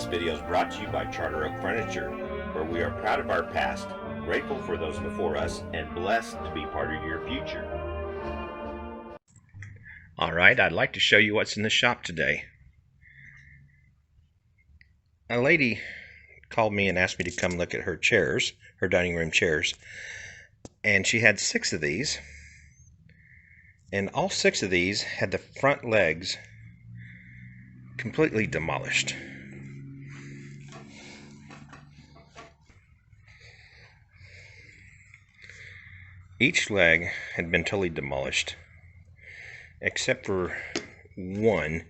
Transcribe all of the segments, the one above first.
This video is brought to you by Charter Oak Furniture, where we are proud of our past, grateful for those before us, and blessed to be part of your future. Alright, I'd like to show you what's in the shop today. A lady called me and asked me to come look at her chairs, her dining room chairs, and she had 6 of these, and all 6 of these had the front legs completely demolished. Each leg had been totally demolished, except for one,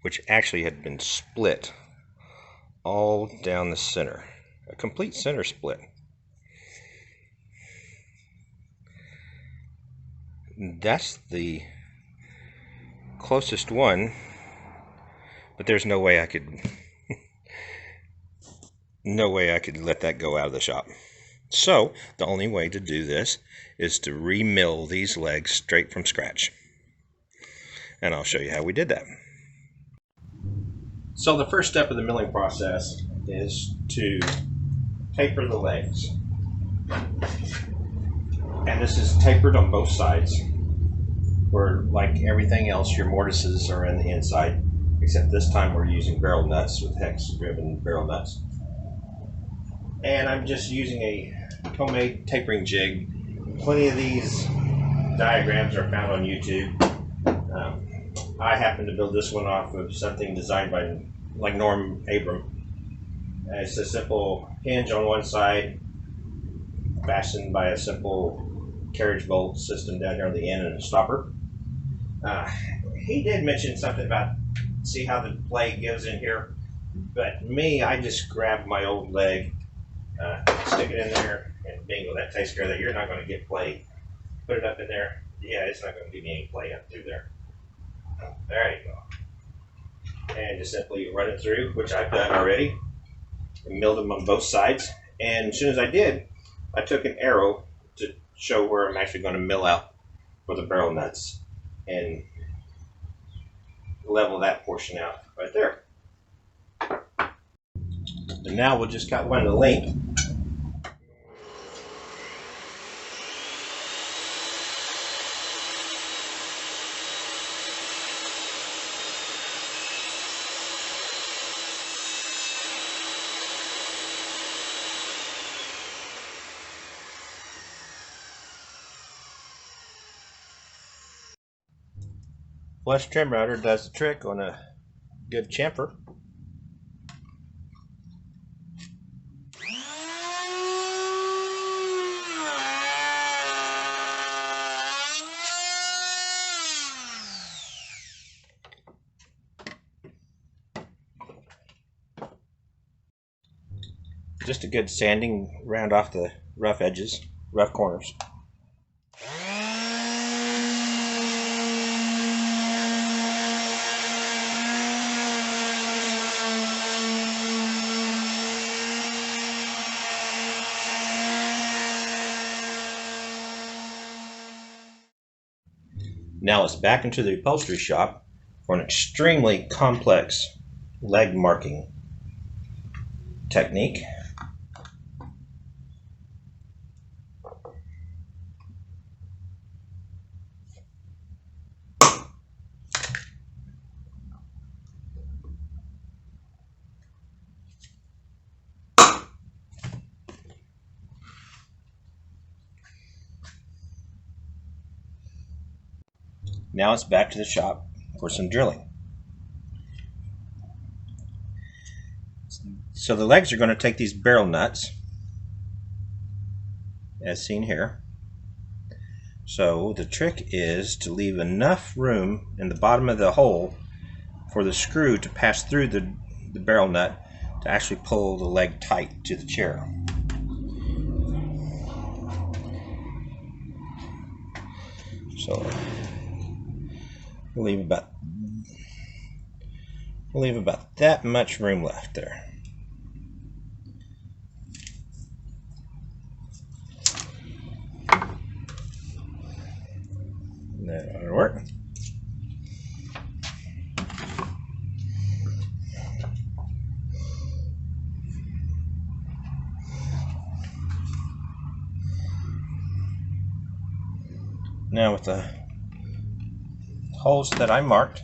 which actually had been split all down the center. A complete center split. That's the closest one, but there's no way I could let that go out of the shop. So the only way to do this is to remill these legs straight from scratch. And I'll show you how we did that. So the first step of the milling process is to taper the legs. And this is tapered on both sides, where like everything else your mortises are in the inside, except this time we're using barrel nuts with hex driven barrel nuts. And I'm just using a homemade tapering jig. Plenty of these diagrams are found on YouTube. I happen to build this one off of something designed by Norm Abram. It's a simple hinge on one side, fastened by a simple carriage bolt system down here on the end and a stopper. He did mention something about see how the play gives in here, but me, I just grabbed my old leg, stick it in there, and bingo, that takes care of that. You're not going to get play. Put it up in there. Yeah, it's not going to give me any play up through there. There you go. And just simply run it through, which I've done already, and milled them on both sides. And as soon as I did, I took an arrow to show where I'm actually going to mill out for the barrel nuts and level that portion out right there. And now we'll just cut one to length. Flush trim router does the trick on a good chamfer. Just a good sanding, round off the rough edges, rough corners. Now it's back into the upholstery shop for an extremely complex leg marking technique. Now it's back to the shop for some drilling. So the legs are going to take these barrel nuts, as seen here. So the trick is to leave enough room in the bottom of the hole for the screw to pass through the barrel nut to actually pull the leg tight to the chair. So we'll leave about that much room left there. That'll work. Now with the holes that I marked,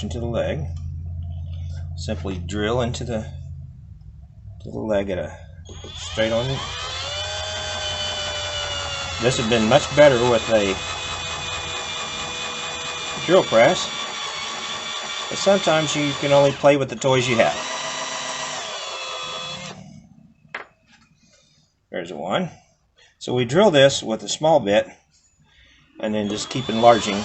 into the leg, simply drill into the leg at a straight on. This has been much better with a drill press, but sometimes you can only play with the toys you have. There's one. So we drill this with a small bit and then just keep enlarging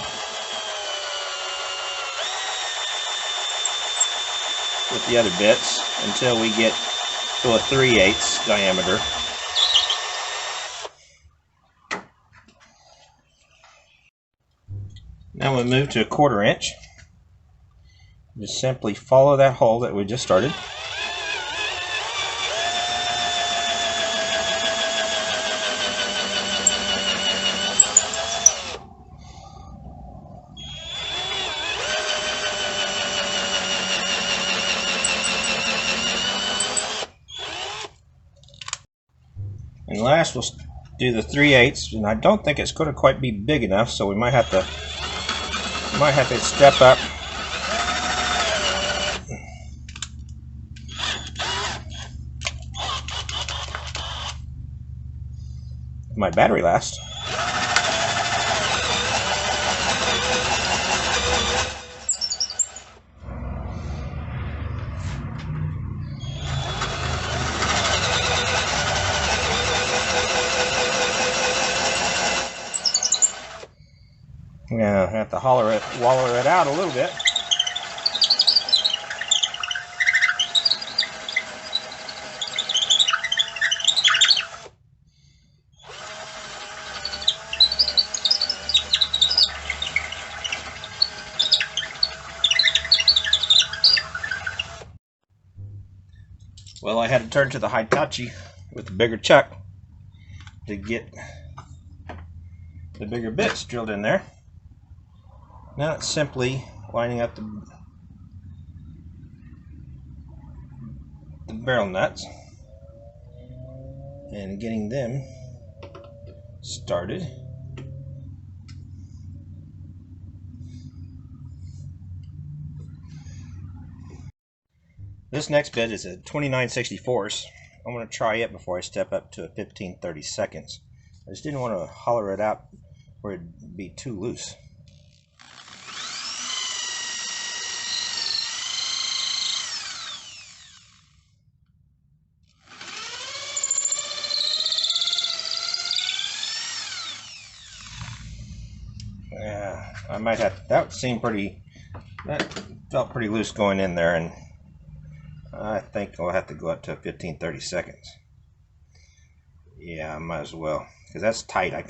with the other bits until we get to a 3/8 diameter. Now we move to a 1/4 inch. Just simply follow that hole that we just started. And last, we'll do the 3/8, and I don't think it's going to quite be big enough, so we might have to step up. My battery lasts. Yeah, I have to waller it out a little bit. Well, I had to turn to the Hitachi with the bigger chuck to get the bigger bits drilled in there. Now it's simply lining up the barrel nuts and getting them started. This next bit is a 29/64. I'm going to try it before I step up to a 15/32. I just didn't want to holler it out where it'd be too loose. Yeah, I might have, that felt pretty loose going in there, and I think I'll have to go up to 15/32. Yeah, I might as well, because that's tight. I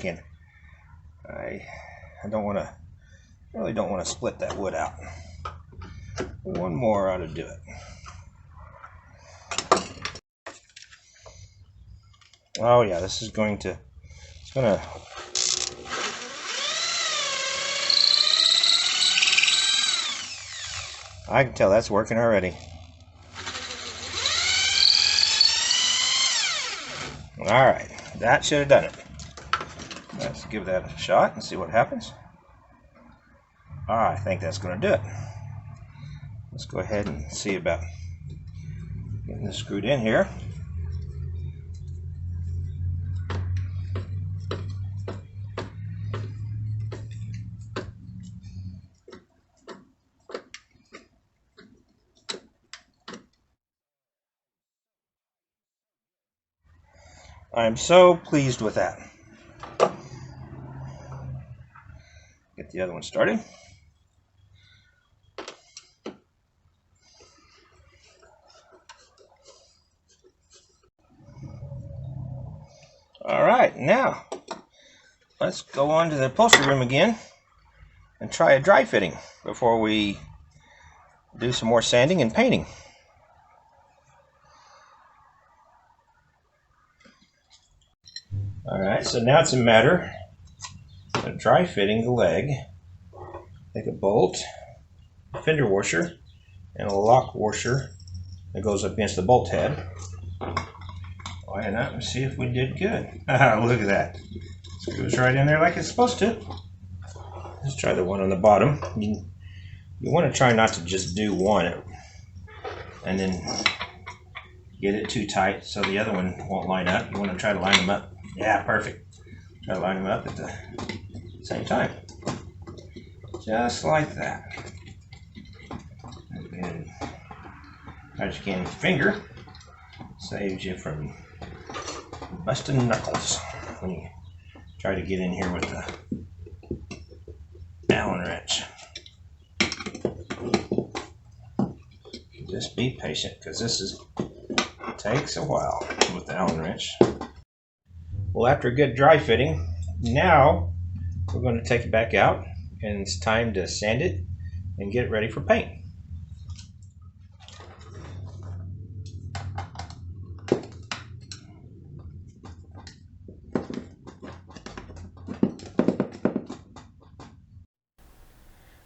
don't want to, really don't want to split that wood out. One more ought to do it. Oh yeah, this is going to, I can tell that's working already. Alright, that should have done it. Let's give that a shot and see what happens. I think that's going to do it. Let's go ahead and see about getting this screwed in here. I'm so pleased with that. Get the other one started. Alright, now let's go on to the upholstery room again and try a dry fitting before we do some more sanding and painting. Alright, so now it's a matter of dry fitting the leg. Take a bolt, a fender washer, and a lock washer that goes up against the bolt head. line up and see if we did good. Look at that. Screws right in there like it's supposed to. Let's try the one on the bottom. You want to try not to just do one and then get it too tight so the other one won't line up. You want to try to line them up. Yeah, perfect. Try to line them up at the same time. Just like that. And as you can with your finger, saves you from busting knuckles when you try to get in here with the Allen wrench. Just be patient, because this takes a while with the Allen wrench. Well, after a good dry fitting, now we're going to take it back out, and it's time to sand it and get it ready for paint.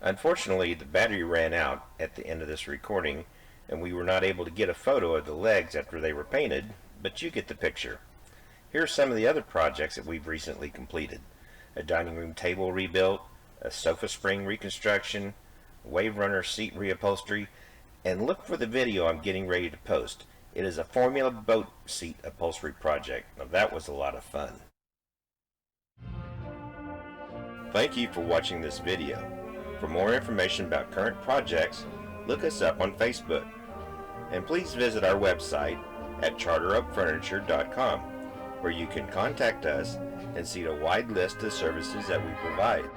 Unfortunately, the battery ran out at the end of this recording, and we were not able to get a photo of the legs after they were painted, but you get the picture. Here are some of the other projects that we've recently completed. A dining room table rebuilt, a sofa spring reconstruction, Wave Runner seat reupholstery, and look for the video I'm getting ready to post. It is a Formula boat seat upholstery project. Now that was a lot of fun. Thank you for watching this video. For more information about current projects, look us up on Facebook. And please visit our website at charteroakfurniture.com, where you can contact us and see a wide list of services that we provide.